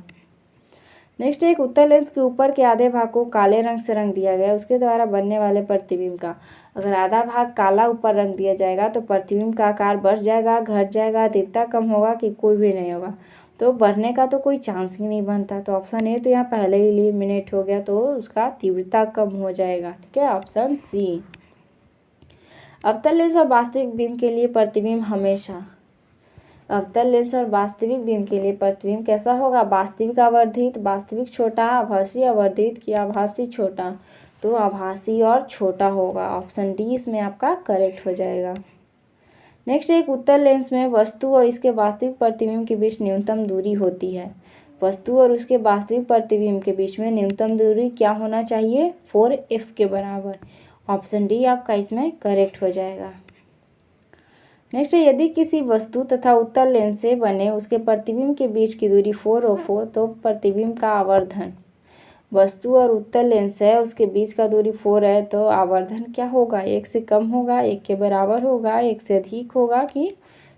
Speaker 1: नेक्स्ट एक उत्तल लेंस के ऊपर के आधे भाग को काले रंग से रंग दिया गया, उसके द्वारा बनने वाले प्रतिबिंब का, अगर आधा भाग काला ऊपर रंग दिया जाएगा तो प्रतिबिंब का आकार बढ़ जाएगा, घट जाएगा, तीव्रता कम होगा कि कोई भी नहीं होगा, तो बढ़ने का तो कोई चांस ही नहीं बनता। तो ऑप्शन ए तो यहाँ पहले ही एलिमिनेट हो गया, तो उसका तीव्रता कम हो जाएगा, ठीक है, ऑप्शन सी। अवतल लेंस और वास्तविक बीम के लिए प्रतिबिंब हमेशा, अवतल लेंस और वास्तविक बीम के लिए प्रतिबिंब कैसा होगा, वास्तविक आवर्धित, वास्तविक छोटा, आभासी आवर्धित कि आभासी छोटा, तो आभासी और छोटा होगा, ऑप्शन डी इसमें आपका करेक्ट हो जाएगा। नेक्स्ट एक उत्तल लेंस में वस्तु और इसके वास्तविक प्रतिबिंब के बीच न्यूनतम दूरी होती है। वस्तु और उसके वास्तविक प्रतिबिंब के बीच में न्यूनतम दूरी क्या होना चाहिए, 4f के बराबर, ऑप्शन डी आपका इसमें करेक्ट हो जाएगा। नेक्स्ट है यदि किसी वस्तु तथा उत्तल लेंस से बने उसके प्रतिबिंब के बीच की दूरी 4f हो तो प्रतिबिंब का आवर्धन, वस्तु और उत्तल लेंस है उसके बीच का दूरी 4 है तो आवर्धन क्या होगा, 1 से कम होगा, 1 के बराबर होगा, 1 से अधिक होगा कि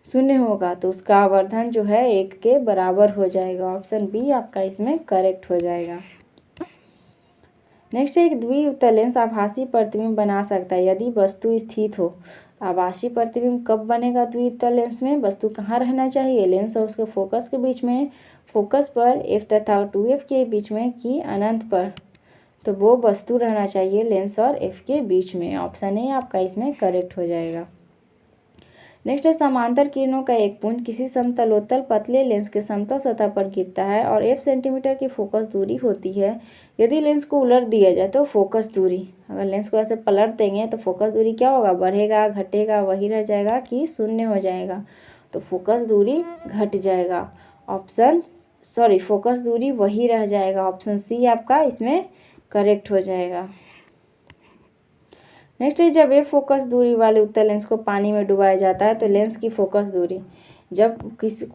Speaker 1: 0 होगा, तो उसका आवर्धन जो है 1 के बराबर हो जाएगा, ऑप्शन बी आपका इसमें करेक्ट हो जाएगा। नेक्स्ट एक द्विउत्तल लेंस आभासी प्रतिबिंब बना सकता है यदि वस्तु स्थित हो। आभासी प्रतिबिंब कब बनेगा द्विउत्तल लेंस में, वस्तु कहाँ रहना चाहिए, लेंस और उसके फोकस के बीच में, फोकस पर f तथा 2f के बीच में कि अनंत पर, तो वो वस्तु रहना चाहिए लेंस और f के बीच में, ऑप्शन ए आपका इसमें करेक्ट हो जाएगा। नेक्स्ट है समांतर किरणों का एक पुंज किसी समतलोत्तल पतले लेंस के समतल सतह पर गिरता है और f सेंटीमीटर की फोकस दूरी होती है। यदि लेंस को उलट दिया जाए तो फोकस दूरी, अगर लेंस को ऐसे पलट देंगे तो फोकस दूरी क्या होगा, बढ़ेगा, घटेगा, वही रह जाएगा कि 0 हो जाएगा, तो फोकस दूरी घट जाएगा, ऑप्शन सॉरी फोकस दूरी वही रह जाएगा। ऑप्शन सी आपका इसमें करेक्ट हो जाएगा। नेक्स्ट है, जब एक फोकस दूरी वाले उत्तल लेंस को पानी में डुबाया जाता है तो लेंस की फोकस दूरी, जब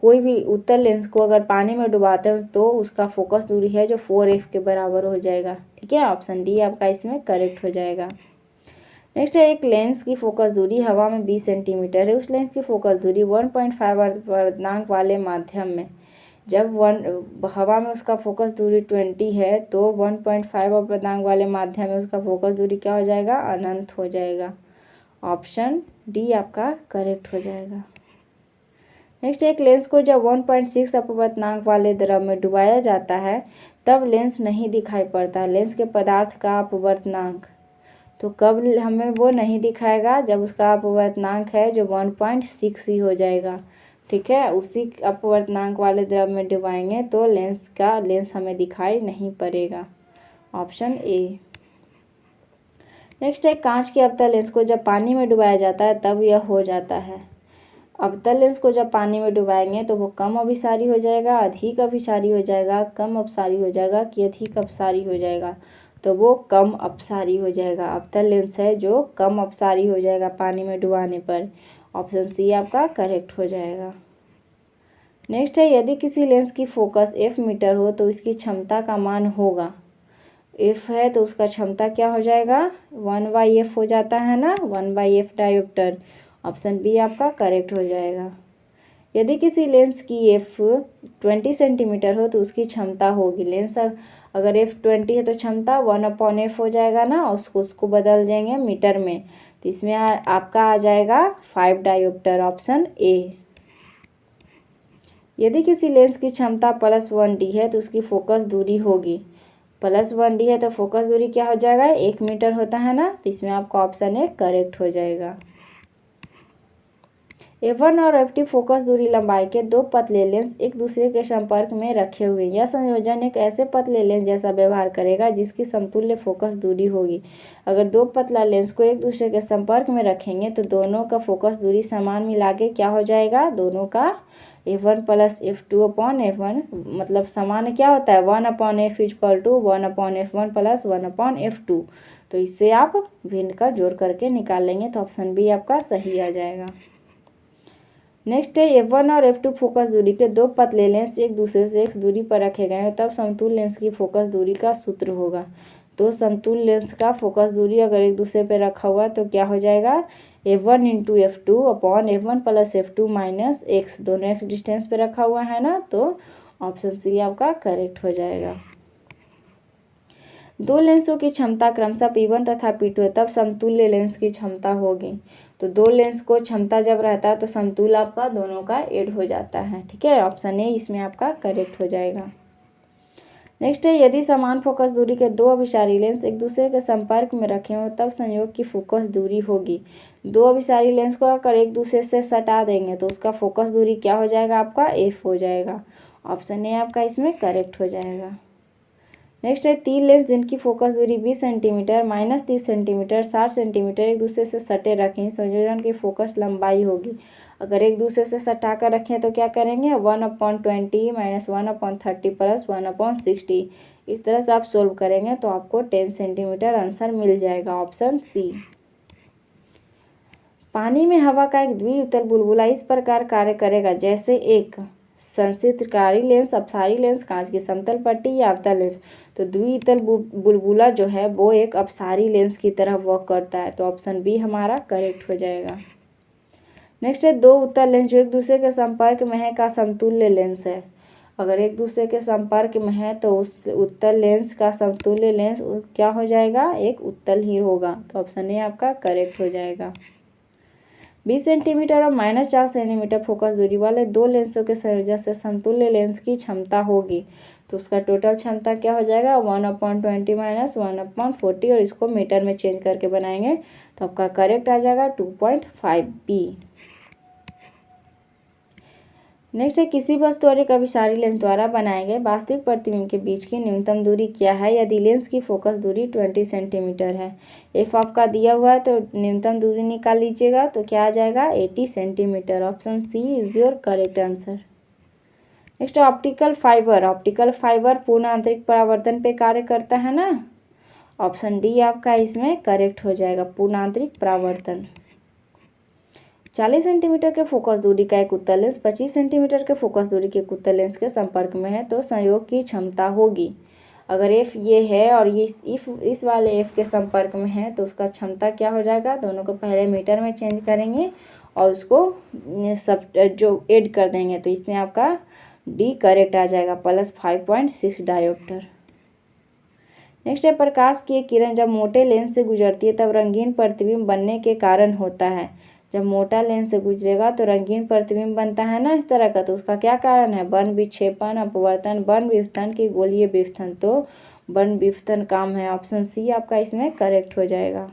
Speaker 1: कोई भी उत्तल लेंस को अगर पानी में डुबाते हैं तो उसका फोकस दूरी है जो 4f के बराबर हो जाएगा। ठीक है, ऑप्शन डी आपका इसमें करेक्ट हो जाएगा। नेक्स्ट है, एक लेंस की फोकस दूरी हवा में 20 सेंटीमीटर है। उस लेंस की फोकस दूरी 1.5 अपवर्तनांक वाले माध्यम में, जब हवा में उसका फोकस दूरी 20 है तो 1.5 अपवर्तनांक वाले माध्यम में उसका फोकस दूरी क्या हो जाएगा, अनंत हो जाएगा। ऑप्शन डी आपका करेक्ट हो जाएगा। नेक्स्ट, एक लेंस को जब 1.6 अपवर्तनांक वाले द्रव में डुबाया जाता है तब लेंस नहीं दिखाई पड़ता। लेंस के पदार्थ का अपवर्तनांक, तो कब हमें वो नहीं दिखाएगा, जब उसका अपवर्तनांक है जो 1.6 ही हो जाएगा। ठीक है, उसी अपवर्तनांक वाले द्रव में डुबाएंगे तो लेंस हमें दिखाई नहीं पड़ेगा। Option A. नेक्स्ट है, कांच के अवतल लेंस को जब पानी में डुबाया जाता है तब यह हो जाता है। अवतल लेंस को जब पानी में डुबाएंगे तो वो कम अभिसारी हो जाएगा, अधिक अभिसारी हो जाएगा, कम अपसारी हो जाएगा कि अधिक अपसारी हो जाएगा, तो वो कम अपसारी हो जाएगा। अवतल लेंस है जो कम अपसारी हो जाएगा पानी में डुबाने पर। ऑप्शन सी आपका करेक्ट हो जाएगा। नेक्स्ट है, यदि किसी लेंस की फोकस f मीटर हो तो इसकी क्षमता का मान होगा, f है तो उसका क्षमता क्या हो जाएगा, 1/f हो जाता है ना, 1/f डायोप्टर। ऑप्शन बी आपका करेक्ट हो जाएगा। यदि किसी लेंस की f 20 सेंटीमीटर हो तो उसकी क्षमता होगी, लेंस अगर f 20 है तो क्षमता 1/f हो जाएगा ना, उसको बदल देंगे मीटर में, तो इसमें आपका आ जाएगा 5 डायोप्टर। Option A. यदि किसी लेंस की क्षमता +1d है तो उसकी फोकस दूरी होगी, +1d है तो फोकस दूरी क्या हो जाएगा, 1 मीटर होता है ना, तो इसमें आपका ऑप्शन ए करेक्ट हो जाएगा। f1 और f2 फोकस दूरी लंबाई के दो पतले लेंस एक दूसरे के संपर्क में रखे हुए। यह संयोजन एक ऐसे पतले लेंस जैसा व्यवहार करेगा जिसकी समतुल्य फोकस दूरी होगी। अगर दो पतला लेंस को एक दूसरे के संपर्क में रखेंगे तो दोनों का फोकस दूरी समान मिला के क्या हो जाएगा, दोनों का f1 + f2/f1, मतलब समान क्या होता है, 1/f = 1/f1 + 1/f2। तो इससे आप भिन्न का जोड़ करके निकाल लेंगे तो ऑप्शन बी आपका सही आ जाएगा। नेक्स्ट है, f1 और f2 फोकस दूरी के दो पतले लेंस एक दूसरे से x दूरी पर रखे गए हैं तब समतुल्य लेंस की फोकस दूरी का सूत्र होगा। तो समतुल्य लेंस का फोकस दूरी अगर एक दूसरे पर रखा हुआ तो क्या हो जाएगा, f1 × f2/f1 + f2 - x, दोनों x डिस्टेंस पे रखा हुआ है ना, तो ऑप्शन सी आपका करेक्ट हो जाएगा। दो लेंसों की क्षमता क्रमशः P1 तथा P2 है तब समतुल्य लेंस की क्षमता होगी। तो दो लेंस को क्षमता जब रहता है तो समतुल्य आपका दोनों का ऐड हो जाता है। ठीक है, ऑप्शन ए इसमें आपका करेक्ट हो जाएगा। नेक्स्ट है, यदि समान फोकस दूरी के दो अभिसारी लेंस एक दूसरे के संपर्क में रखे हों तब संयोग की फोकस दूरी होगी। दो अभिसारी लेंस को अगर एक दूसरे से सटा देंगे तो उसका फोकस दूरी क्या हो जाएगा, आपका f हो जाएगा। ऑप्शन ए आपका इसमें करेक्ट हो जाएगा। नेक्स्ट है, तीन लेंस जिनकी फोकस दूरी 20 सेंटीमीटर, -30 सेंटीमीटर, 60 सेंटीमीटर एक दूसरे से सटे रखें, संयोजन की फोकस लंबाई होगी। अगर एक दूसरे से सटा कर रखें तो क्या करेंगे, 1/20 - 1/30 + 1/60। इस तरह से आप सोल्व करेंगे तो आपको 10 सेंटीमीटर आंसर मिल जाएगा। Option C. पानी में हवा का एक द्विउतल बुलबुला इस प्रकार कार्य करेगा जैसे एक संचित्रकारी लेंस, अपसारी लेंस, कांच की समतल पट्टी या अवतल लेंस। तो द्वितल बुलबुला जो है वो एक अपसारी लेंस की तरह वर्क करता है, तो ऑप्शन बी हमारा करेक्ट हो जाएगा। नेक्स्ट है, दो उत्तल लेंस जो एक दूसरे के संपर्क में है का समतुल्य लेंस है। अगर एक दूसरे के संपर्क में है तो उस उत्तल लेंस का समतुल्य लेंस क्या हो जाएगा, एक उत्तल ही होगा। तो ऑप्शन ए आपका करेक्ट हो जाएगा। 20 सेंटीमीटर और -4 सेंटीमीटर फोकस दूरी वाले दो लेंसों के संयोजन से समतुल्य लेंस की क्षमता होगी। तो उसका टोटल क्षमता क्या हो जाएगा, 1/20 - 1/40, और इसको मीटर में चेंज करके बनाएंगे तो आपका करेक्ट आ जाएगा 2.5b। नेक्स्ट है, किसी वस्तु और एक अभिसारी लेंस द्वारा बनाए गए वास्तविक प्रतिबिंब के बीच की न्यूनतम दूरी क्या है यदि लेंस की फोकस दूरी 20 सेंटीमीटर है। एफ आपका दिया हुआ है तो न्यूनतम दूरी निकाल लीजिएगा तो क्या आ जाएगा, 80 centimetre. Option C is your correct answer. Next optical fibre पूर्ण आंतरिक परावर्तन पे कार्य करता है ना। ऑप्शन डी आपका इसमें करेक्ट हो जाएगा, पूर्ण आंतरिक परावर्तन। 40 सेंटीमीटर के फोकस दूरी का एक उत्तल लेंस 25 सेंटीमीटर के फोकस दूरी के एक उत्तल लेंस के संपर्क में है तो संयोग की क्षमता होगी। अगर एफ ये है और ये इस वाले एफ के संपर्क में है तो उसका क्षमता क्या हो जाएगा, दोनों को पहले मीटर में चेंज करेंगे और उसको सब जो ऐड कर देंगे तो इसमें आपका डी करेक्ट आ जाएगा, +5.6 डायोप्टर। नेक्स्ट है प्रकाश की एक किरण जब मोटे लेंस से गुजरती है तब रंगीन प्रतिबिंब बनने के कारण होता है। जब मोटा लेंस से गुजरेगा तो रंगीन प्रतिबिंब बनता है ना इस तरह का, तो उसका क्या कारण है, वर्ण विक्षेपण, अपवर्तन, वर्ण विवर्तन की गोलीय विवर्तन। तो वर्ण विवर्तन काम है, ऑप्शन सी आपका इसमें करेक्ट हो जाएगा।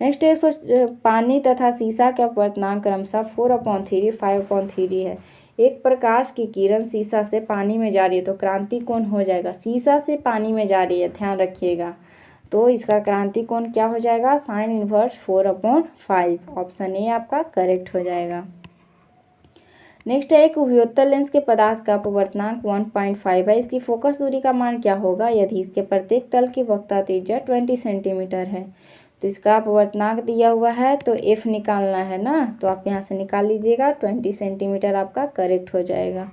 Speaker 1: नेक्स्ट है पानी तथा सीसा का अपवर्तनांक क्रमशः 4/3 5/3 है। एक प्रकाश की किरण सीसा से पानी में जा रही है तो क्रांति कोण हो जाएगा, सीसा से पानी में जा रही है ध्यान रखिएगा, तो इसका क्रांति कोण क्या हो जाएगा, साइन इनवर्स 4/5। ऑप्शन ए आपका करेक्ट हो जाएगा। नेक्स्ट है एक उभयोत्तल लेंस के पदार्थ का अपवर्तनांक 1.5 है। इसकी फोकस दूरी का मान क्या होगा यदि इसके प्रत्येक तल की वक्रता त्रिज्या 20 सेंटीमीटर है। तो इसका अपवर्तनांक दिया हुआ है तो एफ निकालना है ना, तो आप यहाँ से निकाल लीजिएगा, 20 सेंटीमीटर आपका करेक्ट हो जाएगा।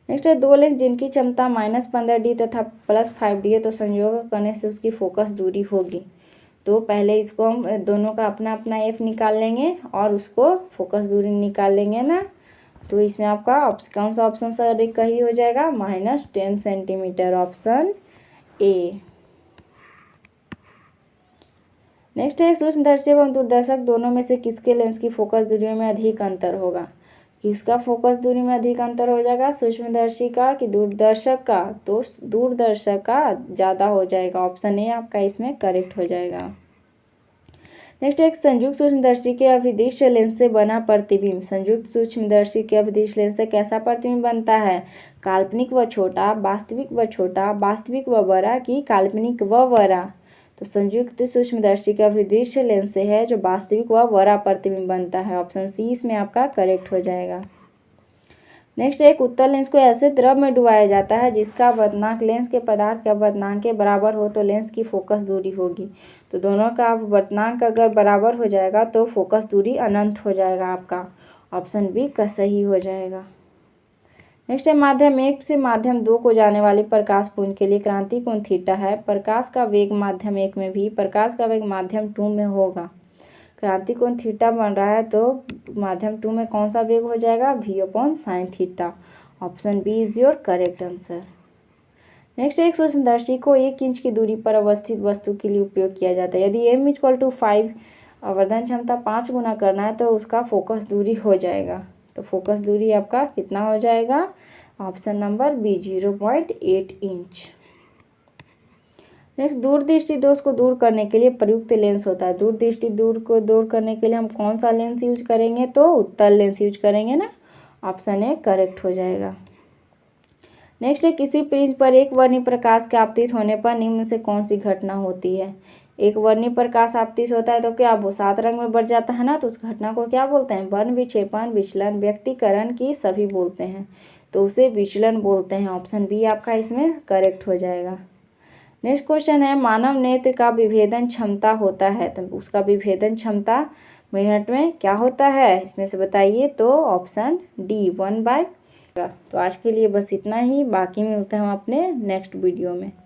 Speaker 1: नेक्स्ट है दो लेंस जिनकी क्षमता -15D तथा +5D है तो संयोग करने से उसकी फोकस दूरी होगी। तो पहले इसको हम दोनों का अपना अपना एफ निकाल लेंगे और उसको फोकस दूरी निकाल लेंगे ना, तो इसमें आपका कौन सा ऑप्शन सही हो जाएगा, -10 सेंटीमीटर, ऑप्शन ए। नेक्स्ट है सूक्ष्मदर्शी एवं दूरदर्शक दोनों में से किसके लेंस की फोकस दूरियों में अधिक अंतर होगा। किसका फोकस दूरी में अधिक अंतर हो जाएगा, सूक्ष्मदर्शी का कि दूरदर्शक का, तो दूरदर्शक का ज़्यादा हो जाएगा, ऑप्शन ए आपका इसमें करेक्ट हो जाएगा। नेक्स्ट एक संयुक्त सूक्ष्मदर्शी के अभिदिश लेंस से बना प्रतिबिंब, संयुक्त सूक्ष्मदर्शी के अभिदिश लेंस से कैसा प्रतिबिंब बनता है, काल्पनिक व छोटा, वास्तविक व छोटा, वास्तविक व बड़ा कि काल्पनिक व बड़ा। तो संयुक्त सूक्ष्मदर्शी का अभिदिश लेंस से है जो वास्तविक व बड़ा प्रतिबिंब बनता है, ऑप्शन सी इसमें आपका करेक्ट हो जाएगा। नेक्स्ट एक उत्तल लेंस को ऐसे द्रव में डुबाया जाता है जिसका अपवर्तनांक लेंस के पदार्थ के अपवर्तनांक के बराबर हो तो लेंस की फोकस दूरी होगी। तो दोनों का अपवर्तनांक अगर बराबर हो जाएगा तो फोकस दूरी अनंत हो जाएगा आपका, ऑप्शन बी का सही हो जाएगा। नेक्स्ट है माध्यम 1 से माध्यम 2 को जाने वाली प्रकाश पुंज के लिए क्रांति कोण थीटा है। प्रकाश का वेग माध्यम 1 में भी प्रकाश का वेग माध्यम 2 में होगा, क्रांति कोण थीटा बन रहा है तो माध्यम 2 में कौन सा वेग हो जाएगा, v/sin theta, option B is your correct answer. Next एक सूक्ष्मदर्शी को 1 इंच की दूरी पर अवस्थित वस्तु के लिए उपयोग किया जाता है। यदि m = 5 आवर्धन क्षमता 5 गुना करना है तो उसका फोकस दूरी हो जाएगा, तो फोकस दूरी आपका कितना हो जाएगा, option number B 0.8 inch. Next दूरदृष्टि दोष को दूर करने के लिए प्रयुक्त लेंस होता है। दूरदृष्टि को दूर करने के लिए हम कौन सा लेंस यूज करेंगे, तो उत्तल लेंस यूज करेंगे ना, ऑप्शन ए करेक्ट हो जाएगा। नेक्स्ट है किसी प्रिज्म पर एक वर्णीय प्रकाश के आपतित होने पर निम्न से कौन सी घटना होती है। एक वर्णीय प्रकाश आपतित होता है तो क्या वो 7 रंग में बढ़ जाता है ना, तो उस घटना को क्या बोलते हैं, वर्ण विक्षेपण, विचलन, व्यक्तीकरण की सभी बोलते हैं, तो उसे विचलन बोलते हैं, ऑप्शन बी आपका इसमें करेक्ट हो जाएगा। नेक्स्ट क्वेश्चन है मानव नेत्र का विभेदन क्षमता होता है, तो उसका विभेदन क्षमता मिनट में क्या होता है, इसमें से बताइए, तो ऑप्शन डी 1/। तो आज के लिए बस इतना ही, बाकी मिलते हैं हम अपने नेक्स्ट वीडियो में।